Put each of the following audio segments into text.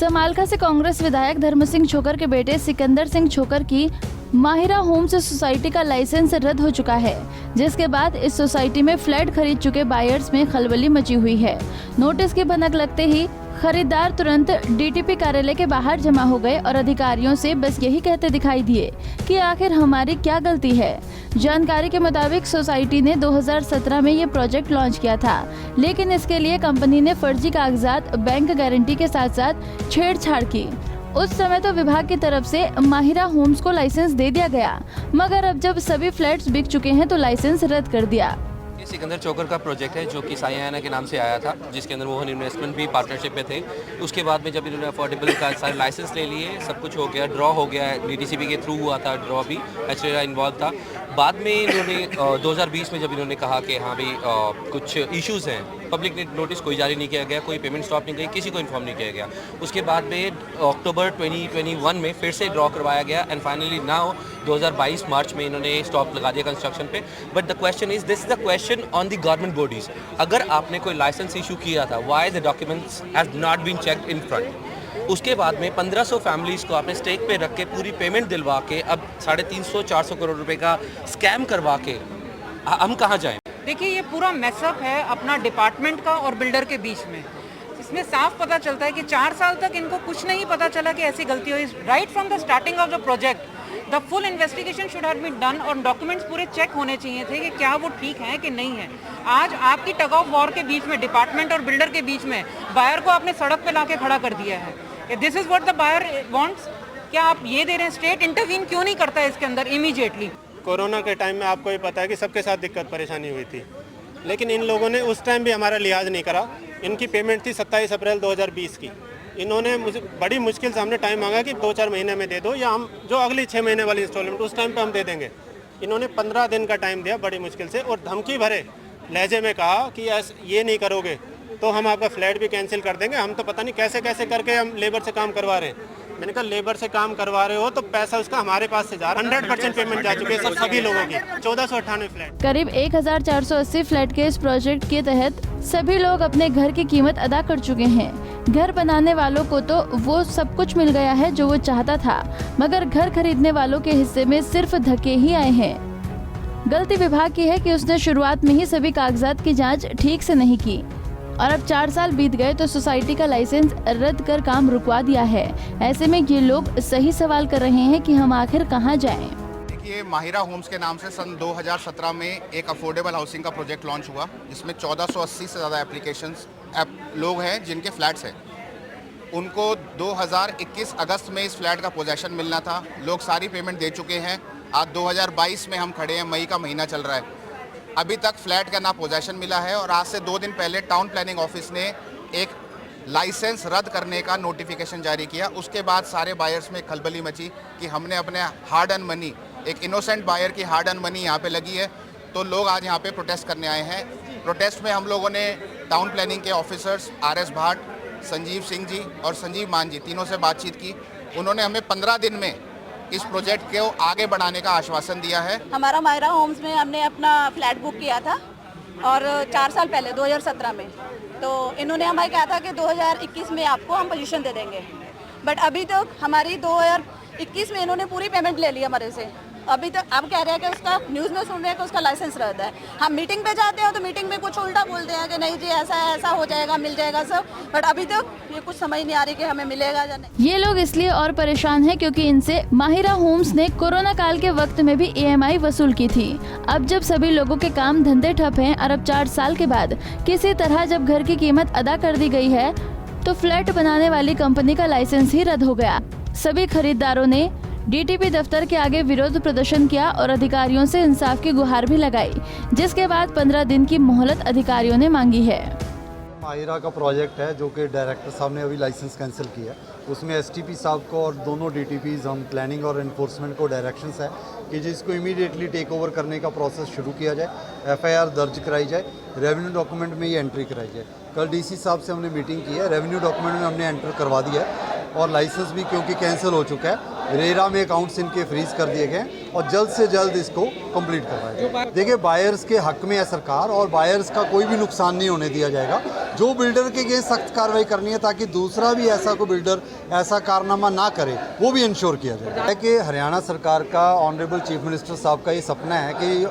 समालखा से कांग्रेस विधायक धर्म सिंह छोकर के बेटे सिकंदर सिंह छोकर की माहिरा होम्स सोसाइटी का लाइसेंस रद्द हो चुका है, जिसके बाद इस सोसाइटी में फ्लैट खरीद चुके बायर्स में खलबली मची हुई है। नोटिस की भनक लगते ही खरीदार तुरंत डीटीपी कार्यालय के बाहर जमा हो गए और अधिकारियों से बस यही कहते दिखाई दिए कि आखिर हमारी क्या गलती है। जानकारी के मुताबिक सोसाइटी ने 2017 में ये प्रोजेक्ट लॉन्च किया था, लेकिन इसके लिए कंपनी ने फर्जी कागजात, बैंक गारंटी के साथ साथ छेड़छाड़ की। उस समय तो विभाग की तरफ से माहिरा होम्स को लाइसेंस दे दिया गया, मगर अब जब सभी फ्लैट्स बिक चुके हैं तो लाइसेंस रद्द कर दिया। सिकंदर चोकर का प्रोजेक्ट है जो कि सायाना के नाम से आया था, जिसके अंदर मोहन इन्वेस्टमेंट भी पार्टनरशिप में थे। उसके बाद में जब इन्होंने अफोर्डेबल का सारे लाइसेंस ले लिए, सब कुछ हो गया, ड्रॉ हो गया, डीटीसीपी के थ्रू हुआ था ड्रॉ भी, एचरेरा इन्वॉल्व था। बाद में इन्होंने 2020 में जब इन्होंने कहा कि हाँ भाई कुछ इश्यूज़ हैं, पब्लिक ने नोटिस कोई जारी नहीं किया गया, कोई पेमेंट स्टॉप नहीं गई, किसी को इन्फॉर्म नहीं किया गया। उसके बाद में अक्टूबर 2021 में फिर से ड्रॉ करवाया गया एंड फाइनली नाउ 2022 मार्च में इन्होंने स्टॉप लगा दिया कंस्ट्रक्शन पे। But the question is, this is the question on the government bodies. अगर आपने कोई लाइसेंस इशू किया था, why the documents has not been checked in front. उसके बाद में 1500 फैमिलीज़ को आपने स्टेक पे रख के पूरी पेमेंट दिलवा के अब 350-400 करोड़ रुपए का स्कैम करवा के हम कहाँ जाएं? देखिए, ये पूरा मैसअप है अपना डिपार्टमेंट का और बिल्डर के बीच में। इसमें साफ पता चलता है कि 4 साल तक इनको कुछ नहीं पता चला कि ऐसी गलती हुई। Right from the starting of the project the full investigation should have been done और डॉक्यूमेंट्स पूरे चेक होने चाहिए थे कि क्या वो ठीक है कि नहीं है। आज आपकी टग ऑफ वॉर के बीच में, डिपार्टमेंट और बिल्डर के बीच में, बायर को आपने सड़क पे लाके खड़ा कर दिया है। This is what the buyer wants. क्या आप ये दे रहे हैं? स्टेट इंटरवीन क्यों नहीं करता है इसके अंदर इमीडिएटली? कोरोना के टाइम में आपको ये पता है कि सबके साथ दिक्कत परेशानी हुई थी, लेकिन इन लोगों ने उस टाइम भी हमारा लिहाज नहीं करा। इनकी पेमेंट थी 27 अप्रैल 2020 की। इन्होंने मुझे बड़ी मुश्किल से हमने टाइम मांगा कि 2-4 महीने में दे दो, या हम जो अगली 6 महीने वाली इंस्टॉलमेंट उस टाइम पे हम दे देंगे। इन्होंने 15 दिन का टाइम दिया बड़ी मुश्किल से, और धमकी भरे लहजे में कहा कि ये नहीं करोगे तो हम आपका फ्लैट भी कैंसिल कर देंगे। हम तो पता नहीं कैसे कैसे करके हम लेबर से काम करवा रहे हैं। मैंने कहा, लेबर से काम करवा रहे हो तो पैसा उसका हमारे पास से जा रहा है। 100% पेमेंट जा चुकी है सभी लोगों की। 1498 फ्लैट, करीब 1480 फ्लैट के इस प्रोजेक्ट के तहत सभी लोग अपने घर की कीमत अदा कर चुके हैं। घर बनाने वालों को तो वो सब कुछ मिल गया है जो वो चाहता था, मगर घर खरीदने वालों के हिस्से में सिर्फ धक्के ही आए हैं। गलती विभाग की है कि उसने शुरुआत में ही सभी कागजात की जांच ठीक से नहीं की और अब 4 साल बीत गए तो सोसाइटी का लाइसेंस रद्द कर काम रुकवा दिया है। ऐसे में ये लोग सही सवाल कर रहे हैं कि हम आखिर कहां जाएं। देखिए, माहिरा होम्स के नाम से सन 2017 में एक अफोर्डेबल हाउसिंग का प्रोजेक्ट लॉन्च हुआ, जिसमें 1480 से ज़्यादा लोग हैं जिनके फ्लैट्स हैं। उनको 2021 अगस्त में इस फ्लैट का पोजेसन मिलना था। लोग सारी पेमेंट दे चुके हैं। आज 2022 में हम खड़े हैं, मई का महीना चल रहा है, अभी तक फ्लैट का ना पोजेसन मिला है। और आज से 2 दिन पहले टाउन प्लानिंग ऑफिस ने एक लाइसेंस रद्द करने का नोटिफिकेशन जारी किया। उसके बाद सारे बायर्स में खलबली मची कि हमने अपने हार्ड अर्न मनी, एक इनोसेंट बायर की हार्ड अर्न मनी यहाँ पे लगी है, तो लोग आज यहाँ पे प्रोटेस्ट करने आए हैं। प्रोटेस्ट में हम लोगों ने टाउन प्लानिंग के ऑफिसर्स RS भाट, संजीव सिंह जी और संजीव मान जी, तीनों से बातचीत की। उन्होंने हमें 15 दिन में इस प्रोजेक्ट को आगे बढ़ाने का आश्वासन दिया है। हमारा माहिरा होम्स में हमने अपना फ्लैट बुक किया था और 4 साल पहले 2017 में, तो इन्होंने हमें कहा था कि 2021 में आपको हम पोजीशन दे देंगे। बट अभी तक हमारी 2021 में इन्होंने पूरी पेमेंट ले ली हमारे से। अभी तक अब कह रहे हैं कि उसका, न्यूज़ में सुन रहे हैं कि उसका लाइसेंस रद्द है। हम मीटिंग पे जाते हैं तो मीटिंग में कुछ उल्टा बोलते हैं कि नहीं जी ऐसा हो जाएगा, मिल जाएगा सब। बट अभी तक ये कुछ समझ नहीं आ रही कि हमें मिलेगा या नहीं। ये लोग इसलिए और परेशान हैं क्योंकि इनसे माहिरा होम्स ने कोरोना काल के वक्त में भी EMI वसूल की थी। अब जब सभी लोगों के काम धंधे ठप हैं और अब 4 साल के बाद किसी तरह जब घर की कीमत अदा कर दी गई है तो फ्लैट बनाने वाली कंपनी का लाइसेंस ही रद्द हो गया। सभी खरीदारों ने DTP दफ्तर के आगे विरोध प्रदर्शन किया और अधिकारियों से इंसाफ की गुहार भी लगाई, जिसके बाद 15 दिन की मोहलत अधिकारियों ने मांगी है। माहिरा का प्रोजेक्ट है जो कि डायरेक्टर साहब ने अभी लाइसेंस कैंसिल किया है। उसमें STP साहब को और दोनों DTPs, हम प्लानिंग और इन्फोर्समेंट को डायरेक्शंस है कि जिसको इमीडिएटली टेक ओवर करने का प्रोसेस शुरू किया जाए, FIR दर्ज कराई जाए, रेवेन्यू डॉक्यूमेंट में ये एंट्री कराई जाए। कल DC साहब से हमने मीटिंग की है, रेवेन्यू डॉक्यूमेंट में हमने एंटर करवा दिया है और लाइसेंस भी क्योंकि कैंसिल हो चुका है, रेरा में अकाउंट्स इनके फ्रीज कर दिए गए और जल्द से जल्द इसको कंप्लीट करवाया जाए। देखिए, बायर्स के हक में है सरकार और बायर्स का कोई भी नुकसान नहीं होने दिया जाएगा। जो बिल्डर के अगेंस्ट सख्त कार्रवाई करनी है ताकि दूसरा भी ऐसा कोई बिल्डर ऐसा कारनामा ना करे, वो भी इंश्योर किया जाए। है कि हरियाणा सरकार का ऑनरेबल चीफ मिनिस्टर साहब का ये सपना है कि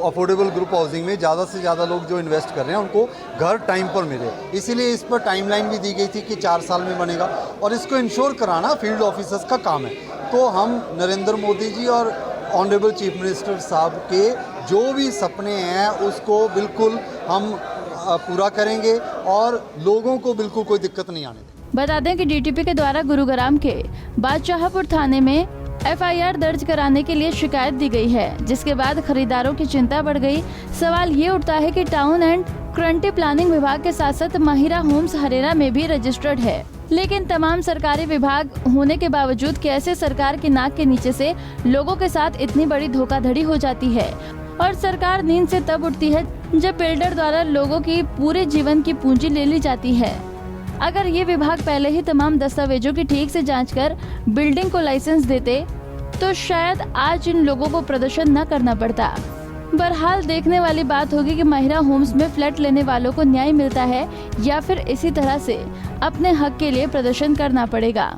अफोर्डेबल ग्रुप हाउसिंग में ज़्यादा से ज़्यादा लोग जो इन्वेस्ट कर रहे हैं उनको घर टाइम पर मिले, इसीलिए इस पर टाइमलाइन भी दी गई थी कि 4 साल में बनेगा और इसको इंश्योर कराना फील्ड ऑफिसर्स का काम है। तो हम नरेंद्र मोदी जी और ऑनरेबल चीफ मिनिस्टर साहब के जो भी सपने हैं उसको बिल्कुल हम पूरा करेंगे और लोगों को बिल्कुल कोई दिक्कत नहीं आने देंगे। बता दें कि डीटीपी के द्वारा गुरुग्राम के बादशाहपुर थाने में एफआईआर दर्ज कराने के लिए शिकायत दी गई है, जिसके बाद खरीदारों की चिंता बढ़ गई। सवाल ये उठता है कि टाउन एंड करंटी प्लानिंग विभाग के साथ साथ माहिरा होम्स हरेरा में भी रजिस्टर्ड है, लेकिन तमाम सरकारी विभाग होने के बावजूद कैसे सरकार की नाक के नीचे से लोगों के साथ इतनी बड़ी धोखाधड़ी हो जाती है। और सरकार नींद से तब उठती है जब बिल्डर द्वारा लोगों की पूरे जीवन की पूंजी ले ली जाती है। अगर ये विभाग पहले ही तमाम दस्तावेजों की ठीक से जांच कर बिल्डिंग को लाइसेंस देते तो शायद आज इन लोगों को प्रदर्शन न करना पड़ता। बहरहाल देखने वाली बात होगी कि माहिरा होम्स में फ्लैट लेने वालों को न्याय मिलता है या फिर इसी तरह से अपने हक के लिए प्रदर्शन करना पड़ेगा।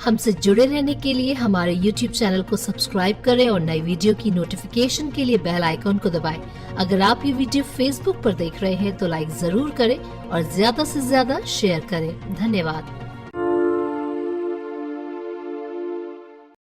हमसे जुड़े रहने के लिए हमारे YouTube चैनल को सब्सक्राइब करें और नई वीडियो की नोटिफिकेशन के लिए बेल आइकॉन को दबाएं। अगर आप ये वीडियो Facebook पर देख रहे हैं तो लाइक जरूर करें और ज्यादा से ज्यादा शेयर करें। धन्यवाद।